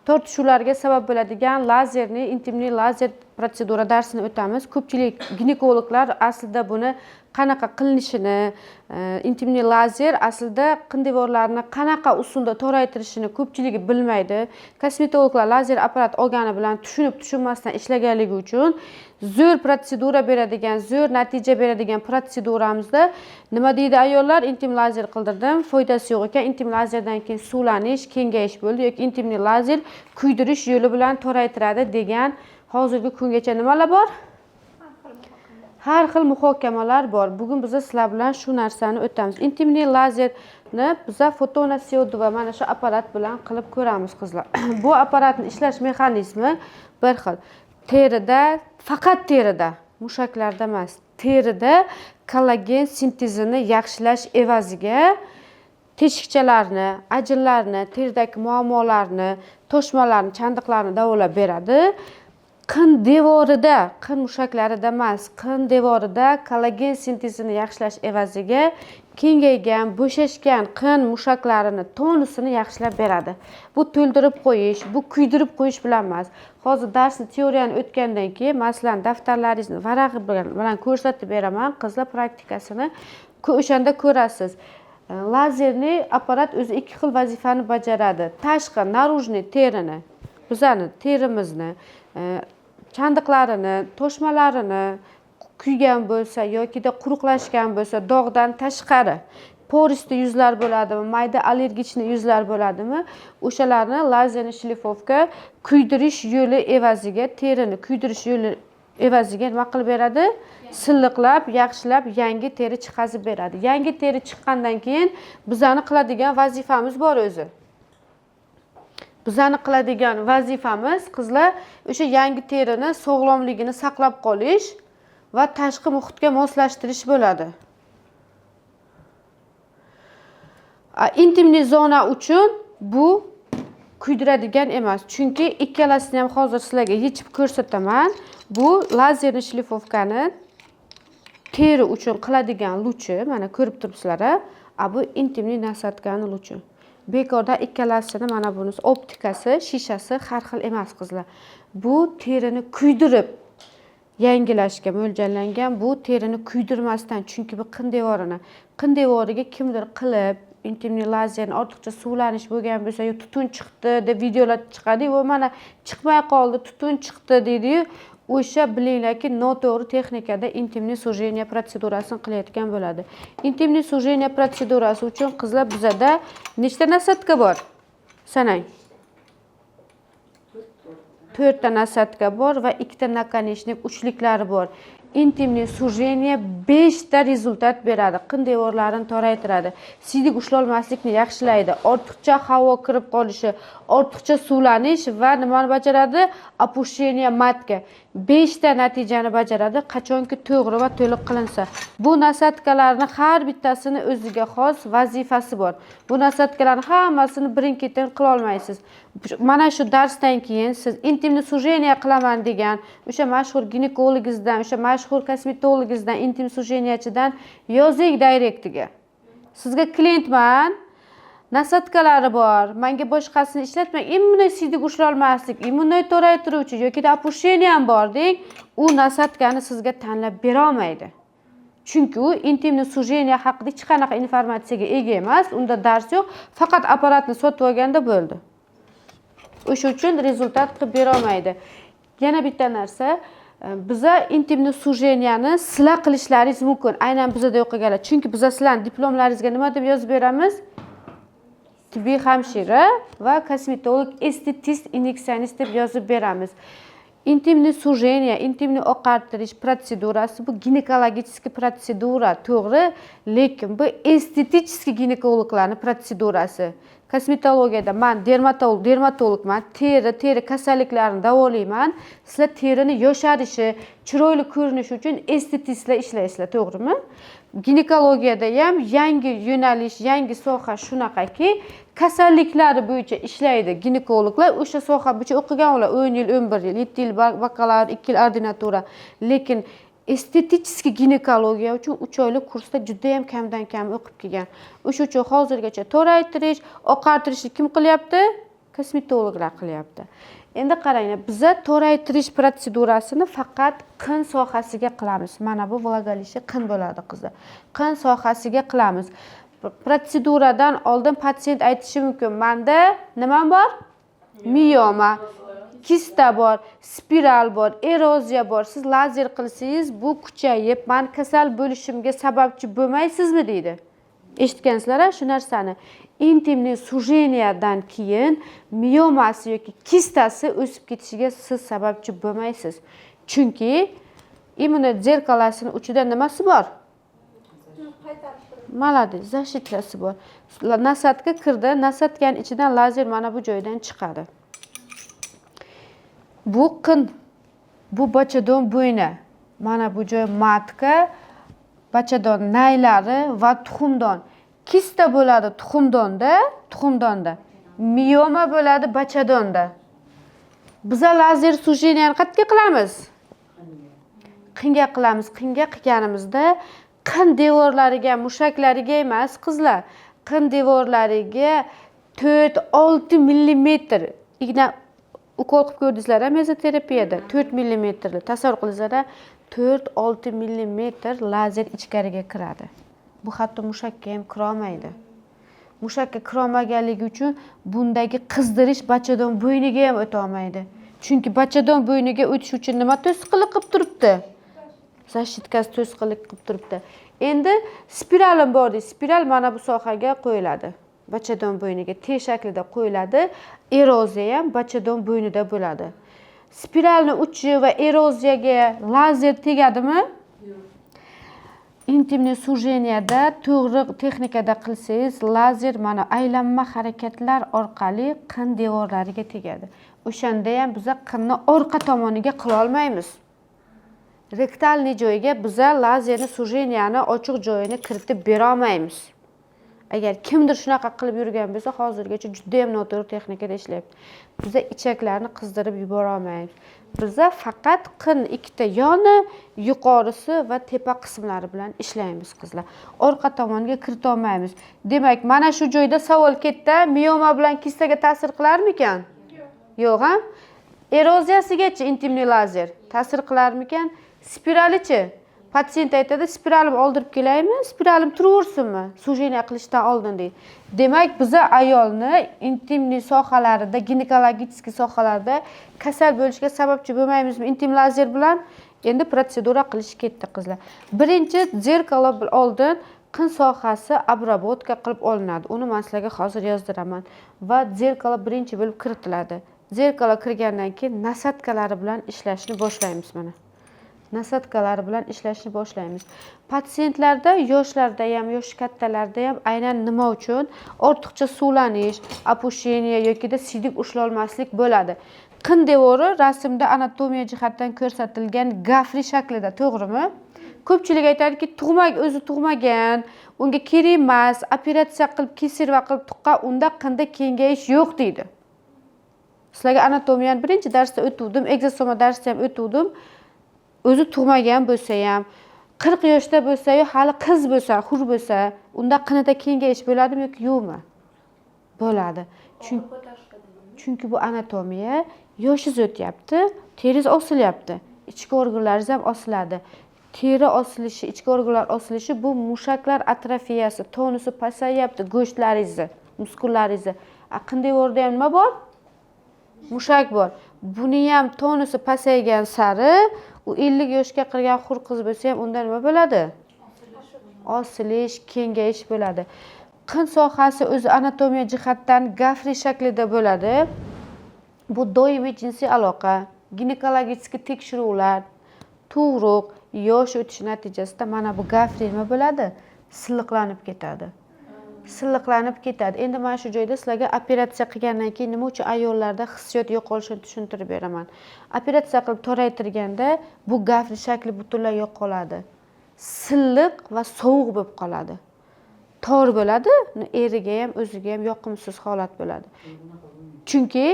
tortishuvlarga sabab bo'ladigan lazerni, intimniy lazer protsedura darsini o'tamiz. Ko'pchilik ginekologlar aslida buni qanaqa qilinishini, intimniy lazer aslida qindevorlarni qanaqa usulda toraytirishini ko'pchiligi bilmaydi. Kosmetologlar lazer apparat olgani bilan tushunmasdan ishlaganligi uchun zo'r protsedura beradigan, zo'r natija beradigan protseduramizda nima deydi ayollar? Intim lazer qildirdim, foydasi yo'q ekan. Intim lazerdan keyin suvlanish, kengayish bo'ldi yoki intimniy lazer kuydirish yo'li bilan toraytiradi degan hozirgi kungacha nimalar bor? Har xil muhokamalar bor. Bugun biz sizlar bilan shu narsani o'tamiz. Intimniy lazerni biz fotona CO2 va mana shu apparat bilan qilib ko'ramiz qizlar. Bu apparatning ishlash mexanizmi bir xil. Terida, faqat terida, mushaklarda emas, terida kollagen sintezini yaxshilash evaziga teshikchalarni, ajinlarni, teridagi muammolarni, toshmalarni, chandiqlarni davolab beradi. Qin devorida, qin mushaklarida emas, qin devorida kollagen sintezini yaxshilash evaziga kengaygan, bo'shashgan qin mushaklarini tonusini yaxshilab beradi. Bu to'ldirib qo'yish, bu kuydirib qo'yish bilan emas. Hozir darsni teoriyani o'tgandan keyin, masalan, daftarlaringizni varag'i bilan ko'rsatib beraman, qizlar praktikasini o'shanda ko'rasiz. Lazerli apparat o'zi ikki xil vazifani bajaradi. Tashqi, narujniy terini, bizani terimizni, chandiqlarini, toshmalarini kuygan bo'lsa yokida quruqlashgan bo'lsa, dog'dan tashqari poristli yuzlar bo'ladimi, mayda allergichni yuzlar bo'ladimi, o'shalarni lazerli shlifovka kuydirish yo'li evaziga, terini kuydirish yo'li evaziga nima qilib beradi? Silliqlab, yaxshilab, yangi teri chiqazib beradi. Yangi teri chiqqandan keyin bizani qiladigan vazifamiz bor o'zi. Bizani qiladigan vazifamiz qizlar o'sha yangi terini sog'lomligini saqlab qolish va tashqi muhitga moslashtirish bo'ladi. Intimniy zona uchun bu kuydiradigan emas. Chunki ikkalasini ham hozir sizlarga yechib ko'rsataman. Bu lazerli shlifovkani teri uchun qiladigan luchi, mana ko'rib turibsizlar, bu intimniy nasatkani luchi. Bekorda ikkalasini mana bunisi optikasi, shishasi har xil emas qizlar. Bu terini kuydirib yangilashga mo'ljallangan, bu terini kuydirmasdan, chunki bu qin devoriga kimdir qilib intimniy lazerni ortiqcha suvlanish bo'lgan bo'lsa, yo tutun chiqdi deb videolar chiqadi, va mana chiqmay qoldi, tutun chiqdi deydi-yu, o'sha bilinglarki noto'g'ri texnikada intimniy sujeniya protsedurasini qilayotgan bo'ladi. Intimniy sujeniya protsedurasi uchun qizlar bizada nechta nasatka bor? Sanang. 4 ta nasatka bor va 2 ta nakonechnik uchliklari bor. Intimniy sujeniya 5 ta rezultat beradi. Qin devorlarini toraytiradi. Siydik ushlolmaslikni yaxshilaydi. Ortiqcha havo kirib qolishi, ortiqcha suvlanish va nimani bajaradi? Opusheniya matka. 5 ta natijani bajaradi, qachonki to'g'ri va to'liq qilinsa. Bu nasatkalarning har bittasini o'ziga xos vazifasi bor. Bu nasatkalarning hammasini birin-ketin qila olmaysiz. Mana shu darsdan keyin siz intimniy sujeniya qilaman degan o'sha mashhur ginekologingizdan, o'sha mashhur kosmetologingizdan, intim sujeniyachidan yozing direktiga. Sizga klientman, nasatkalari bor, menga boshqasini ishlatmang, immuniy siydik ushlolmaslik, immuniy toraytiruvchi yoki opusheniya ham bor deng, u nasatkani sizga tanlab bera olmaydi. Chunki u intimniy sujeniya haqida hech qanaqa informatsiyaga ega emas, unda dars yo'q, faqat apparatni sotib olganda bo'ldi. O'sha uchun rezultat qilib bera olmaydi. Yana bitta narsa, biza intimniy sujeniyani sizlar qilishlaringiz mumkin. Aynan bizada o'qiganlar. Chunki biza sizlarning diplomlaringizga nima deb yozib beramiz? Tibbiy hamshira va kosmetolog, estetist, injeksionist deb yozib beramiz. Intimniy sujeniya, intimniy oqartirish protsedurasi bu ginekologik protsedura, to'g'ri, lekin bu estetik ginekologlarning protsedurasi. Kosmetologiyada men dermatologman, teri kasalliklarini davolayman. Sizlar terini yosharishi, chiroyli ko'rinishi uchun estetiklar ishlaysizlar, to'g'rimi? Ginekologiyada ham yangi yo'nalish, yangi soha shunaqaki, kasalliklari bo'yicha ishlaydi ginekologlar. O'sha soha bo'yicha o'qigan ular 10 yil, 11 yil, 7 yil bakalavr, 2 yil ordinatura. Lekin estetik ginekologiya uchun 3 oylik kursda juda ham kamdan kam o'qib kelgan. O'sha uchun hozirgacha toraytirish, oqartirishni kim qilyapti? kosmetologlar qilyapti. Endi qarang, biza toraytirish protsedurasini faqat qin sohasiga qilamiz. Mana bu vлагалище qin bo'ladi qizlar. Qin sohasiga qilamiz. Protseduradan oldin pasiyent aytishi mumkin, menda nima bor? Miyoma, kista bor, spiral bor, eroziya bor. Siz lazer qilsangiz bu kuchayib, men kasal bo'lishimga sababchi bo'lmaysizmi deydi. Eshitgansizlar shu narsani. Intimniy sujeniyadan keyin miyomasi yoki kistasi o'sib ketishiga siz sababchi bo'lmaysiz. Chunki immuno zerkalasini uchida nimasi bor? Молодец, zashitkasi bor. Nasatka kirdi, nasatkan ichidan lazer mana bu joydan chiqadi. Bu qin, bu bachadon bo'yni. Mana bu joy matka, bachadon naylari va tuxumdon. Kista bo'ladi tuxumdonda. Miyoma bo'ladi bachadonda. Biza lazer sujeniyani qayerga qilamiz? Qinga qilamiz. Qinga qilganimizda qin devorlariga, mushaklariga emas, qizlar. Qin devorlariga 4-6 mm igna ukol qilib ko'rdingizlar, mezoterapiyada 4 mm. Tasavvur qilingizlar, 4-6 mm lazer ichkariga kiradi. Bu hatto mushakka ham kirolmaydi. Mushakka kirolmaganligi uchun bundagi qizdirish bachadon bo'yniga ham o'ta olmaydi. Chunki bachadon bo'yniga o'tish uchun nima to'sqinlik qilib turibdi? Zashitkasi to'sqinlik qilib turibdi. Endi spiralim bor deydi. Spiral mana bu sohaga qo'yiladi. Bachadon bo'yniga T shaklida qo'yiladi. Eroziya ham bachadon bo'ynida bo'ladi. Spiralni uchi va eroziyaga lazer tegadimi? Intimniy sujeniyada to'g'ri texnikada qilsangiz, lazer mana aylanma harakatlar orqali qin devorlariga tegadi. O'shanda ham biz qinni orqa tomoniga qila olmaymiz. Rektalniy joyiga biz lazerni sujeniyani ochiq joyini kiritib bera olmaymiz. Agar kimdir shunaqa qilib yurgan bo'lsa, hozirgacha juda ham noto'g'ri texnikada ishlayapti. Biz ichaklarni qizdirib yubora olmaymiz. Biz faqat qin ikkita yoni, yuqorisi va tepa qismlari bilan ishlaymiz qizlar. Orqa tomonga kirita olmaymiz. Demak, mana shu joyda savol ketdi, miyoma bilan kistaga ta'sir qilarmikan? Yo'q, ha? Eroziyasigacha intimniy lazer ta'sir qilarmikan? Spiralichi? Pasiyent aytadi, spiralim oldirib kelaymi? Spiralim turaversinmi? Sujeniya qilishdan oldin deydi. Demak, biz ayolni intimniy sohalarida, ginekologik sohalarda kasal bo'lishga sababchi bo'lmaymizmi intim lazer bilan? Endi protsedura qilish ketdi qizlar. Birinchi zerkalo oldin qin sohasi обработка qilib olinadi. Uni men sizlarga hozir yozdiraman va zerkalo birinchi bo'lib kiritiladi. Zerkalo kirgandan keyin nasatkalari bilan ishlashni boshlaymiz mana. Nasatkalari bilan ishlashni boshlaymiz. Pasiyentlarda, yoshlarda ham, yosh kattalarda ham aynan nima uchun ortiqcha suvlanish, opusheniya yoki siydik ushlolmaslik bo'ladi. Qin devori rasmda anatomiya jihatdan ko'rsatilgan gafri shaklida, to'g'rimi? Ko'pchilik aytadiki, o'zi tug'magan, unga kerak emas, operatsiya qilib, kesirva qilib tuqqan, unda qinda kengayish yo'q deydi. Sizlarga anatomiyani birinchi darsda o'tuvdim, egzosoma darsida ham o'tuvdim. O'zi tug'magan bo'lsa ham, 40 yoshda bo'lsa, yo hali qiz bo'lsa, hur bo'lsa, unda qinida kengayish bo'ladimi yoki yo'qmi? Bo'ladi. Chunki bu anatomiya yoshingiz o'tyapti, teringiz osilyapti, ichki organlaringiz ham osiladi. Teri osilishi, ichki organlar osilishi bu mushaklar atrofiyasi, tonusi pasayapti, go'shtlaringizni, muskullaringizni. Qin devorida ham nima bor? Mushak bor. Buni ham tonusi pasaygan sari u 50 yoshga kirgan hur qiz bo'lsa ham unda nima bo'ladi? Osilish, kengayish bo'ladi. Qin sohasi o'zi anatomiya jihatdan gafri shaklida bo'ladi. Bu doimiy jinsiy aloqa, ginekologik tekshiruvlar, tug'ruq, yosh o'tish natijasida mana bu gafri nima bo'ladi? Silliqlanib ketadi. Silliqlanib ketadi. Endi mana shu joyda sizlarga operatsiya qilgandan keyin nima uchun ayollarda hissiyot yo'qolishini tushuntirib beraman. Operatsiya qilib toraytirganda bu gafri shakli butunlay yo'qoladi. Silliq va sovuq bo'lib qoladi. Tor bo'ladi, eriga ham, o'ziga ham yoqimsiz holat bo'ladi. Chunki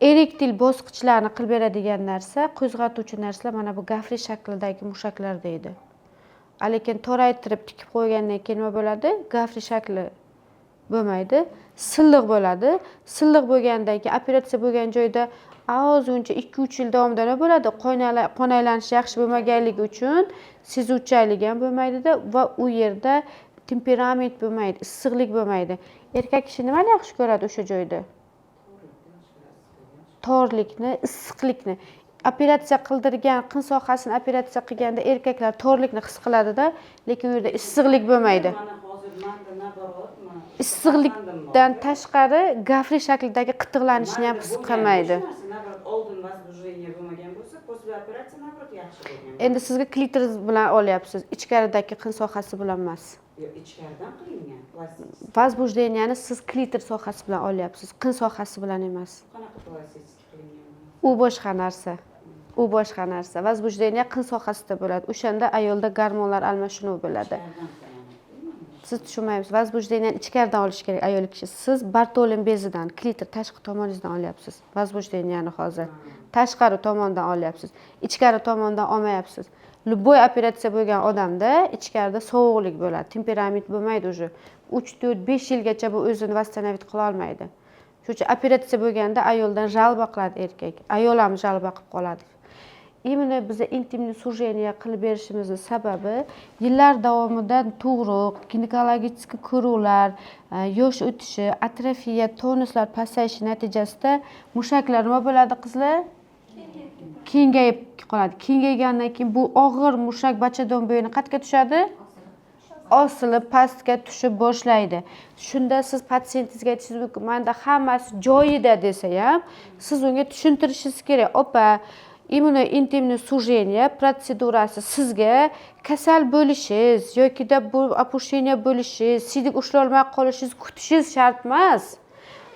erektil bosqichlarni qilib beradigan narsa, qo'zg'atuvchi narsalar mana bu gafri shaklidagi mushaklar deydi. Lekin toraytirib tikib qo'ygandan keyin nima bo'ladi? Gafri shakli bo'lmaydi, silliq bo'ladi. Silliq bo'lgandan keyin operatsiya bo'lgan joyda ozuncha 2-3 yil davomida nima bo'ladi? Qonaylanish yaxshi bo'lmaganligi uchun sezuvchanlik ham bo'lmaydi-da va u yerda temperament bo'lmaydi, issiqlik bo'lmaydi. Erkak kishi nimani yaxshi ko'radi o'sha joyda? Torlikni, issiqlikni. Operatsiya qildirgan qin sohasini operatsiya qilganda erkaklar torlikni his qiladi-da, lekin u yerda issiqlik bo'lmaydi. Issiqlikdan tashqari gafri shaklidagi qitiqlanishni ham his qilmaydi. Endi sizga klitoris bilan olyapsiz, ichkaridagi qin sohasi bilan emas. Ichkaridan qilingan plastik. Возбуждениeni siz klitor sohasi bilan olyapsiz, qin sohasi bilan emas. Qanaqa plastik qilingan? U boshqa narsa. U boshqa narsa. Возбуждение qin sohasida bo'ladi. O'shanda ayolda gormonlar almashinuvi bo'ladi. Siz tushunmaysiz. Возбуждение ichkaridan olish kerak ayol kishi. Siz Bartolin bezidan, klitor tashqi tomoningizdan olyapsiz. Возбуждениeni hozir tashqari tomondan olyapsiz. Ichkari tomondan olmayapsiz. Любой operatsiya bo'lgan odamda ichkarida sovuqlik bo'ladi, temperament bo'lmaydi уже. 3, 4, 5 yilgacha bu o'zini восстановить qila olmaydi. Shuning uchun operatsiya bo'lganda ayoldan jalba qiladi erkak. Ayol ham jalba qilib qoladi. Именно biza intimni sujeniya qilib berishimizning sababi yillar davomida tug'ruq, ginekologik ko'ruvlar, yosh o'tishi, atrofiya, tonuslar pasayishi natijasida mushaklar nima bo'ladi qizlar? Kengayib qoladi. Kengaygandan keyin bu og'ir mushak bachadon bo'yini qayerga tushadi? Osilib pastga tushib boshlaydi. Shunda siz patsientingizga aytishingiz mumkin, menda hammasi joyida desa ham, siz unga tushuntirishingiz kerak. Opa, immuno intimni sujeniya protsedurasi sizga kasal bo'lishingiz yoki-da bu opущение bo'lishingiz, siydik ushlolmay qolishingiz kutishingiz shart emas.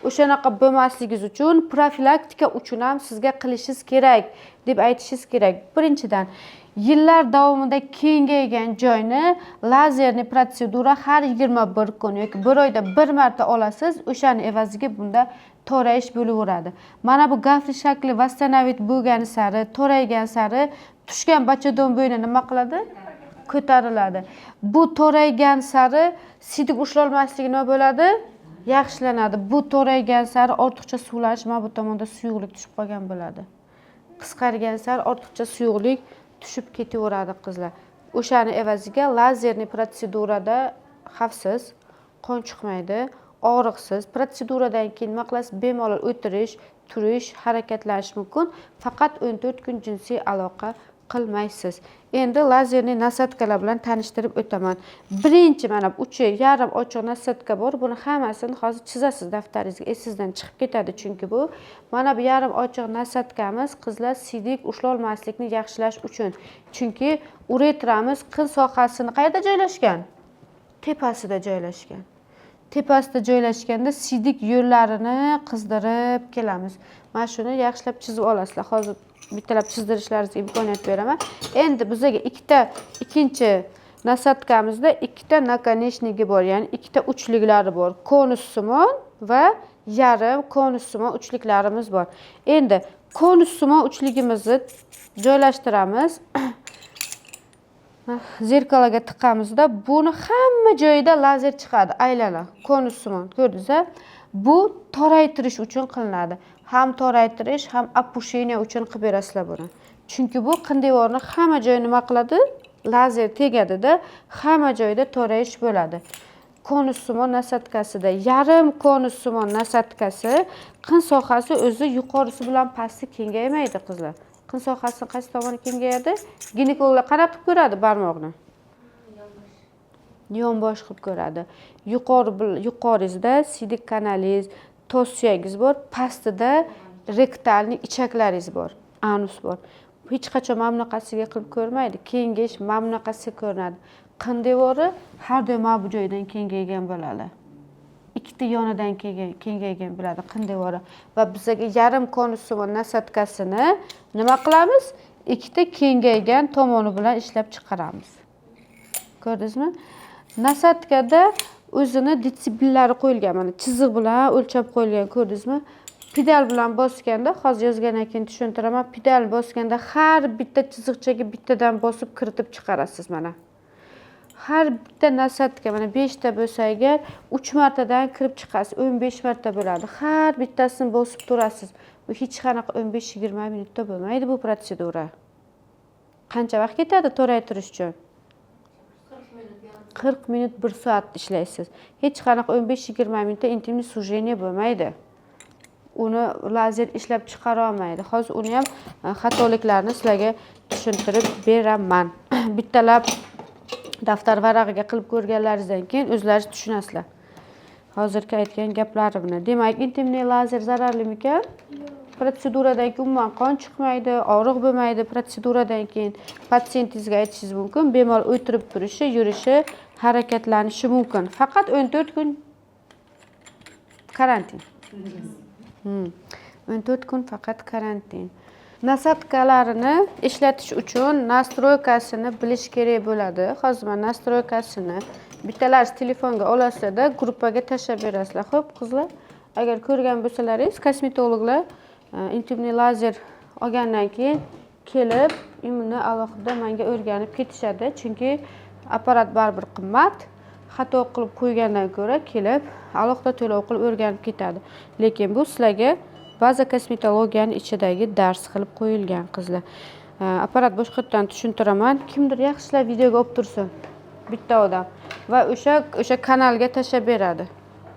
O'shanaqa bo'lmasligingiz uchun profilaktika uchun ham sizga qilishingiz kerak deb aytishingiz kerak. Birinchidan, yillar davomida kengaygan joyni lazerli protsedura har 21 kun yoki 1 oyda 1 marta olasiz. O'shani evaziga bunda to'rayish bo'laveradi. Mana bu gafri shakli восстановить bo'lgani sari, to'raygan sari tushgan bachadon bo'yni nima qiladi? Ko'tariladi. Bu to'raygan sari siydik ushlolmasligi nima bo'ladi? Yaxshilanadi. Bu to'raygan sari ortiqcha suvlanish, mana bu tomonda suyuqlik tushib qolgan bo'ladi. Qisqargan sari ortiqcha suyuqlik tushib ketaveradi qizlar. O'shani evaziga lazerli protsedurada xavfsiz, qon chiqmaydi, og'riqsiz. Protseduradan keyin nima qilasiz? Bemalol o'tirish, turish, harakatlanish mumkin. Faqat 14 kun jinsiy aloqa qilmaysiz. Endi lazerli nasatkalar bilan tanishtirib o'taman. Birinchi mana 3,5 ochiq nasatka bor. Buni hammasini hozir chizasiz daftaringizga. Esingizdan chiqib ketadi chunki bu. Mana bu yarim ochiq nasatkamiz qizlar siydik ushlolmaslikni yaxshilash uchun. Chunki uretramiz qin sohasini qayerda joylashgan? Tepasida joylashgan. Tepasida joylashganda siydik yo'llarini qizdirib kelamiz. Mana shuni yaxshilab chizib olasizlar. Hozir bittalab chizdirishlaringizga imkoniyat beraman. Endi bizga ikkinchi nasatkamizda ikkita nakonechnigi bor, ya'ni ikkita uchliklari bor. Konussimon va yarim konussimon uchliklarimiz bor. Endi konussimon uchligimizni joylashtiramiz. Zerkalaga tiqamizda buni hamma joyida lazer chiqadi, aylana. Konussimon, ko'rdingiz-a? Bu toraytirish uchun qilinadi. Ham toraytirish, ham opущение uchun qilib berasizlar buni. Chunki bu qin devorni hamma joyi nima qiladi? Lazer tegadi-da, hamma joyda torayish bo'ladi. Konussimon nasatkasida yarim konussimon nasatkasi qin sohasi o'zi yuqorisi bilan pasti kengaymaydi qizlar. Qin sohasi qaysi tomoni kengayadi? Ginekologlar qanaqa qilib ko'radi barmoqni? Yonbosh qilib ko'radi. Yuqoringizda siydik kanalingiz, tos suyagingiz bor, pastida rektalni ichaklaringiz bor, anus bor. Hech qachon mamnaqasiga qilib ko'rmaydi. Kengayish mamnaqasiga ko'rinadi. Qin devori har doim bu joydan kengaygan bo'ladi. Ikkita yonidan kengaygan bo'ladi qin devori va bizga yarim konussimon nasatkasini nima qilamiz? Ikkita kengaygan tomoni bilan ishlab chiqaramiz. Ko'rdingizmi? Nasatkada o'zini detsibellari qo'yilgan, mana chiziq bilan o'lchab qo'yilgan, ko'rdingizmi? Pedal bilan bosganda, hozir yozgandan keyin tushuntiraman, pedal bosganda har bitta chiziqchaga bittadan bosib kiritib chiqarasiz mana. har bitta nasatka mana 5 ta bo'lsa agar 3 martadan kirib chiqasiz, 15 marta bo'ladi. Har bittasini bosib turasiz. Bu hech qanaqa 15-20 minutda bo'lmaydi bu protsedura. Qancha vaqt ketadi toraytirish uchun? 40 minut 1 soat ishlaysiz. Hech qanaqa 15-20 minutda intimniy sujeniya bo'lmaydi. Uni lazer ishlab chiqara olmaydi. Hozir uni ham xatoliklarni sizlarga tushuntirib beraman. Bittalab daftar varag'iga qilib ko'rganlaringizdan keyin o'zlaringiz tushunasizlar. Hozirgi aytgan gaplarimni. Demak, intimniy lazer zararlimikan? Protseduradan keyin umuman qon chiqmaydi, og'riq bo'lmaydi. Protseduradan keyin patsiyentingizga aytishingiz mumkin, bemalol o'tirib turishi, yurishi, harakatlanishi mumkin. Faqat 14 kun karantin. 14 kun faqat karantin. Nasatkalarini ishlatish uchun nastroykasini bilish kerak bo'ladi. Hozir men nastroykasini bittalaringiz telefonga olasizda, gruppaga tashlab berasizlar. Xo'p, qizlar, agar ko'rgan bo'lsalaringiz, kosmetologlar intimniy lazer olgandan keyin kelib, uni alohida menga o'rganib ketishadi. Chunki apparat baribir qimmat. Xato qilib qo'ygandan ko'ra kelib, alohida to'lov qilib o'rganib ketadi. Lekin bu sizlarga baza kosmetologiyaning ichidagi dars qilib qo'yilgan qizlar. Apparat boshqatdan tushuntiraman. Kimdir yaxshilab videoga olib tursin. Bitta odam va o'sha kanalga tashlab beradi.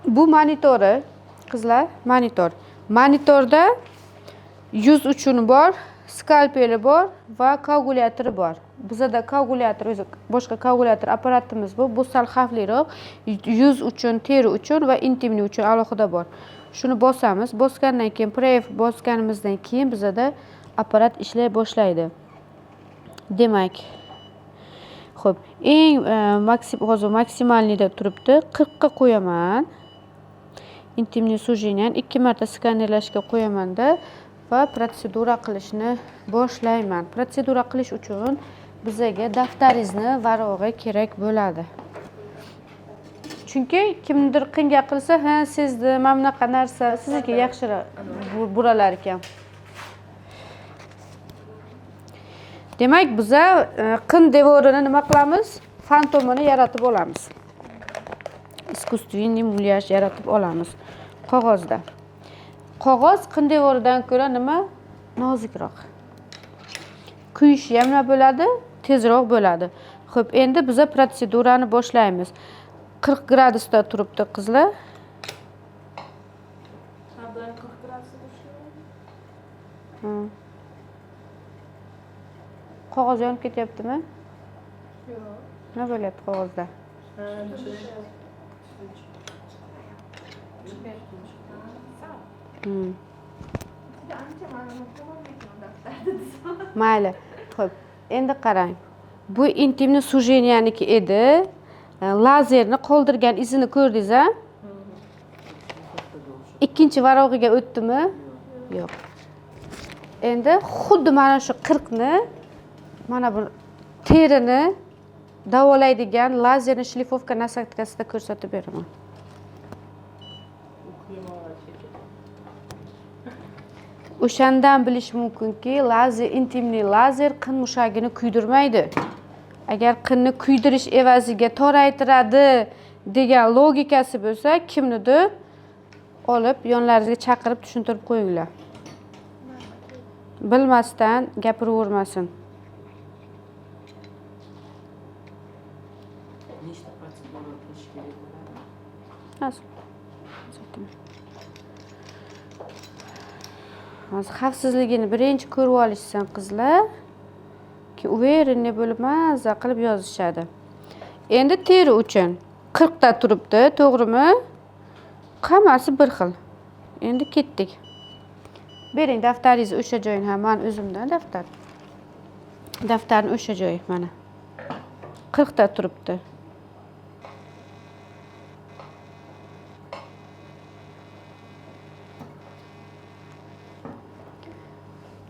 Bu monitori qizlar, monitor. Monitorda yuz uchuni bor, skalpeli bor va koagulyatori bor. Bizda koagulyator o'zi boshqa koagulyator apparatimiz bor. Bu sal xavfliroq. Yuz uchun, teri uchun va intimniy uchun alohida bor. Shuni bosamiz. Bosgandan keyin pref bosganimizdan keyin bizda apparat ishlay boshlaydi. Demak, xo'p, eng hozir maksimalniyda turibdi. 40 ga qo'yaman. Intimniy sujeniyani 2 marta skanerlashga qo'yamanda va protsedura qilishni boshlayman. Protsedura qilish uchun bizga daftaringizni varog'i kerak bo'ladi. Chunki kimdir qinga qilsa, ha, sezdi, mana bunaqa narsa sizniki yaxshiroq buralar ekan. Demak, biz qin devorini nima qilamiz? Fantomini yaratib olamiz. Искусственный mulyaj yaratib olamiz qog'ozda. Qog'oz qin devoridan ko'ra nima? Nozikroq. Kuyishi ham nima bo'ladi? Tezroq bo'ladi. Xo'p, endi biz protsedurani boshlaymiz. 40 gradusda turibdi qizlar. Ha, doim 40 gradusda boshlayman. Qog'oz yonib ketyaptimi? Yo'q. Nima bo'lyapti qog'ozda? Mayli. Xo'p, endi qarang. Bu intimniy sujeniyaniki edi. Lazerni qoldirgan izini ko'rdingiz-a? Ikkinchi varog'iga o'tdimi? Yo'q. Endi xuddi mana shu 40 ni mana bu terini davolaydigan lazerni shlifovka nasatkasida ko'rsatib beraman. O'shandan bilish mumkinki, lazer, intimniy lazer qin mushagini kuydirmaydi. Agar qinni kuydirish evaziga toraytiradi degan logikasi bo'lsa, kimnidir olib yonlaringizga chaqirib tushuntirib qo'yinglar. Bilmasdan gapiravermasin. Nechta protsedura qilish kerak bo'ladi? Hozir xavfsizligini birinchi ko'rib olishsin qizlar. Ki uverenniy bo'lib mazza qilib yozishadi. Endi teri uchun 40 ta turibdi, to'g'rimi? Hammasi bir xil. Endi ketdik. Bering daftaringizni o'sha joyini, ha, men o'zimdan daftar. Daftarning o'sha joyi mana. 40 ta turibdi.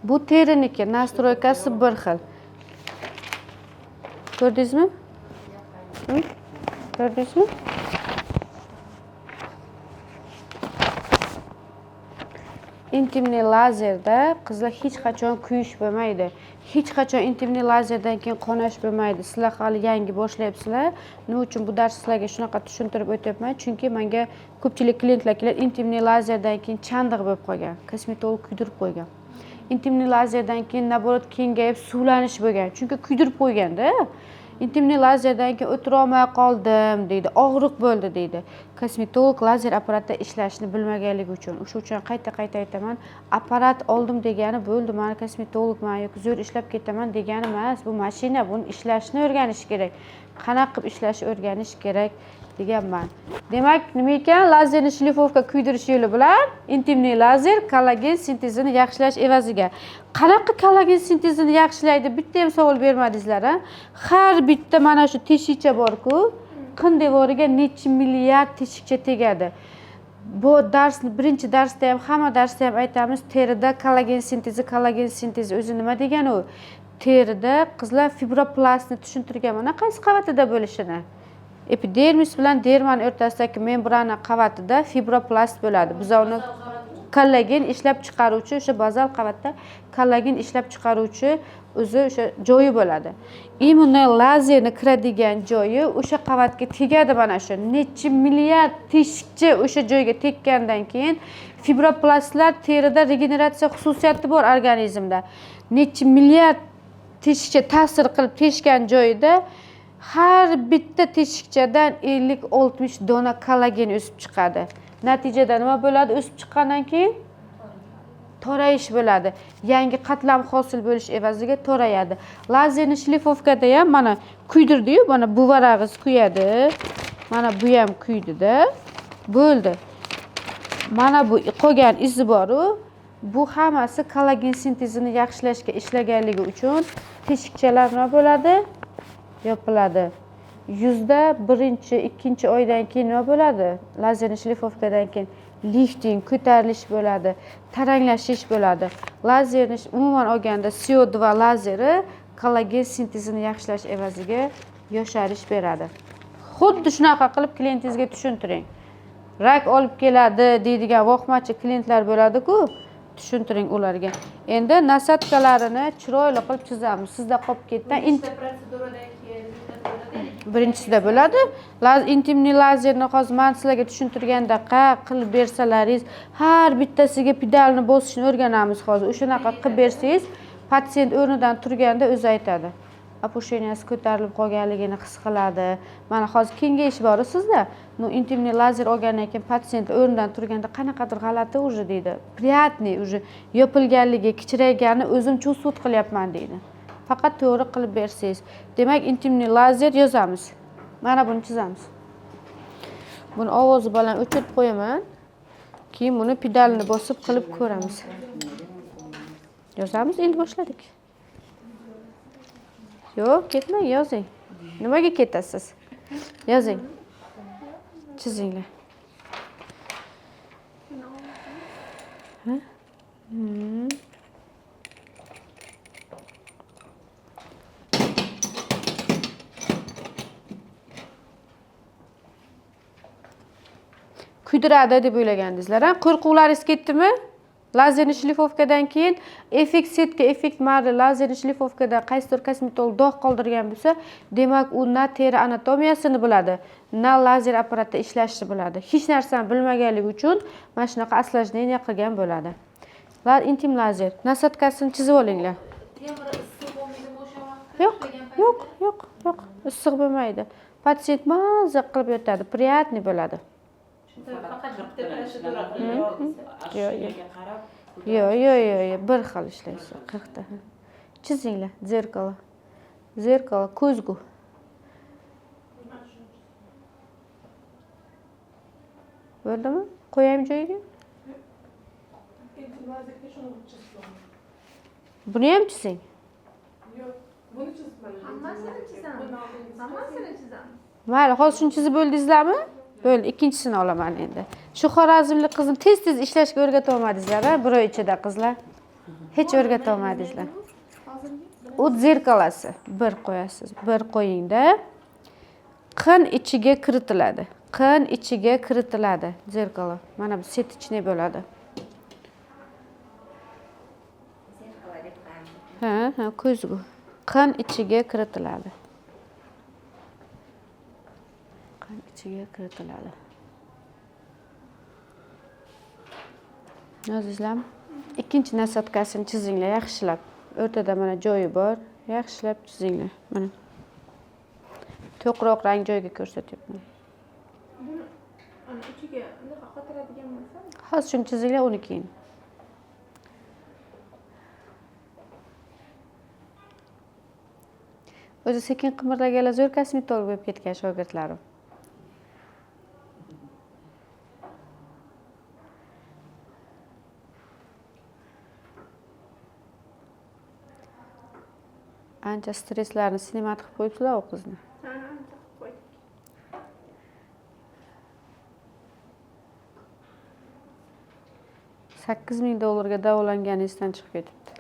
Bu teriniki nastroykasi bir xil. Ko'rdingizmi? Ko'rdingizmi? intimniy lazerda qizlar hech qachon kuyish bo'lmaydi. Hech qachon intimniy lazerdan keyin qonash bo'lmaydi. Sizlar hali yangi boshlayapsizlar. Nima uchun bu dars sizlarga shunaqa tushuntirib o'tyapman? Chunki menga ko'pchilik klientlar keladi, intimniy lazerdan keyin chandiq bo'lib qolgan, kosmetolog kuydirib qo'ygan. Intimniy lazerdan keyin naborot kengayib suvlanish bo'lgan. Chunki kuydirib qo'yganda. Intimniy lazerdan keyin o'tirolmay qoldim deydi, og'riq bo'ldi deydi. Kosmetolog lazer apparatda ishlashni bilmaganligi uchun. O'sha uchun qayta aytaman, apparat oldim degani bo'ldi, men kosmetologman yoki zo'r ishlab ketaman degani emas. Bu mashina, buni ishlashni o'rganish kerak. Qanaqa qilib ishlashni o'rganish kerak deganman. Demak, nima ekan? Lazerni shlifovka kuydirish yo'li bilan intimniy lazer kollagen sintezini yaxshilash evaziga. Qanaqa kollagen sintezini yaxshilaydi? Bitta ham savol bermadingizlar, ha? Har bitta mana shu teshikcha bor-ku, qin devoriga necha milliard teshikcha tegadi. Bu darsni birinchi darsda ham, hamma darsda ham aytamiz, terida kollagen sintezi o'zi nima degani u? Terida qizlar fibroplastni tushuntirgan mana qaysi qavatida bo'lishini. Epidermis bilan dermani o'rtasidagi membrana qavatida fibroplast bo'ladi. Biz uni kollagen ishlab chiqaruvchi, o'sha bazal qavatda kollagen ishlab chiqaruvchi o'zi o'sha joyi bo'ladi. Immuniy lazerni kiradigan joyi o'sha qavatga tegadi mana shu. Necha milliard teshikcha o'sha joyga tekkandan keyin fibroplastlar terida regeneratsiya xususiyati bor organizmda. Necha milliard teshikcha ta'sir qilib teshgan joyida har bitta teshikchadan 50-60 dona kollagen o'sib chiqadi. Natijada nima bo'ladi? O'sib chiqqandan keyin to'rayish bo'ladi. Yangi qatlam hosil bo'lish evaziga to'rayadi. Lazerni shlifovkada ham mana kuydirdi-yu, mana bu varag'iz kuyadi. Mana bu ham kuydida. Bo'ldi. Mana bu qolgan izi bor-u. Bu hammasi kollagen sintezini yaxshilashga ishlaganligi uchun teshikchalar nima bo'ladi? Yopiladi. 1-2 oydan keyin nima bo'ladi? Lazerni shlifovkadan keyin lifting, ko'tarilish bo'ladi, taranglashish bo'ladi. Lazerni umuman olganda CO2 lazeri kollagen sintezini yaxshilash evaziga yosharish beradi. Xuddi shunaqa qilib klientingizga tushuntiring. Rak olib keladi deydigan vohmachi klientlar bo'ladi-ku, tushuntiring ularga. Endi nasatkalarini chiroyli qilib chizamiz. Sizda qolib ketgan birinchisida bo'ladi. Intimniy lazerni hozir men sizlarga tushuntirganda qilib bersalaringiz, har bittasiga pedalni bosishni o'rganamiz hozir. O'shanaqa qilib bersangiz, pasiyent o'rnidan turganda o'zi aytadi. Opusheniyasi ko'tarilib qolganligini his qiladi. Mana hozir kengayish bor sizda. Intimniy lazer olgandan keyin pasiyent o'rnidan turganda qanaqadir g'alati o'zi deydi. Приятный o'zi yopilganligi, kichiraygani o'zim chuvsut qilyapman deydi. Faqat to'g'ri qilib bersangiz. Demak, intimniy lazer yozamiz. Mana buni chizamiz. Buni ovozi bilan o'chirib qo'yaman. Keyin buni pedalni bosib qilib ko'ramiz. Yozamiz, endi boshladik. Yo'q, ketmang, yozing. Nimaga ketasiz? Yozing. Chizinglar. Kuydiradi deb o'ylagandingizlar, ha? Qo'rquvlaringiz ketdimi? Lazerni shlifovkadan keyin effekt setka, effekt marli lazerni shlifovkada qaysidir kosmetolog dog' qoldirgan bo'lsa, demak u na teri anatomiyasini biladi, na lazer apparatda ishlashni biladi. Hech narsani bilmaganligi uchun mana shunaqa asложнение qilgan bo'ladi. Intim lazer nasatkasini chizib olinglar. Yo'q. Issiq bo'lmaydi. Pasiyent mazza qilib yotadi, приятный bo'ladi. Faqat bitta prosedura qilib Yo'q, bir xil ishlaysiz, 40 ta. Chizinglar, zerkalo, ko'zgu. Bo'ldimi? Qo'yaymi joyiga? Buni ham chizing. Yo'q, buni chizib Hammasini chizamiz. Mayli, hozir shuni chizib bo'ldingizlarmi? Bo'ldi, ikkinchisini olaman endi. Shu xorazmlik qizni tez ishlashga o'rgata olmadingizlar, ha? Bir oy ichida qizlar. Hech o'rgata olmadingizlar. U zerkalasi. Bir qo'yasiz, bir qo'yingda. Qin ichiga kiritiladi. Zerkalo. Mana bu setichniy bo'ladi. aytgandi. Ha, ko'zgu. Qon ichiga kiritiladi. Qon ichiga kiritiladi. Azizlar, ikkinchi nasotkasini chizinglar yaxshilab. O'rtada mana joyi bor. Yaxshilab chizinglar. Mana. To'qroq rang joyga ko'rsatyapman. Buni ana uchiga bunaqa qotiradigan bo'lsa, Hozir shuni chizinglar, uni keyin. O'zi sekin qimirlaganlar zo'r kosmetolog bo'lib ketgan shogirdlarim. Ancha stresslarni sinimat qilib qo'yibsizlar u qizni. ha, ancha qilib qo'ydik. $8,000 davolangani esdan chiqib ketibdi.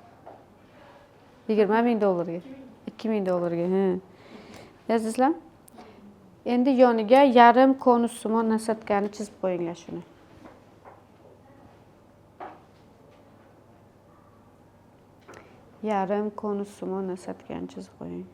$20,000. $2,000. Azizlar, endi yoniga yarim konussimon nasotkani chizib qo'yinglar shuni. Yarim konussimon nasotkani chizib qo'ying.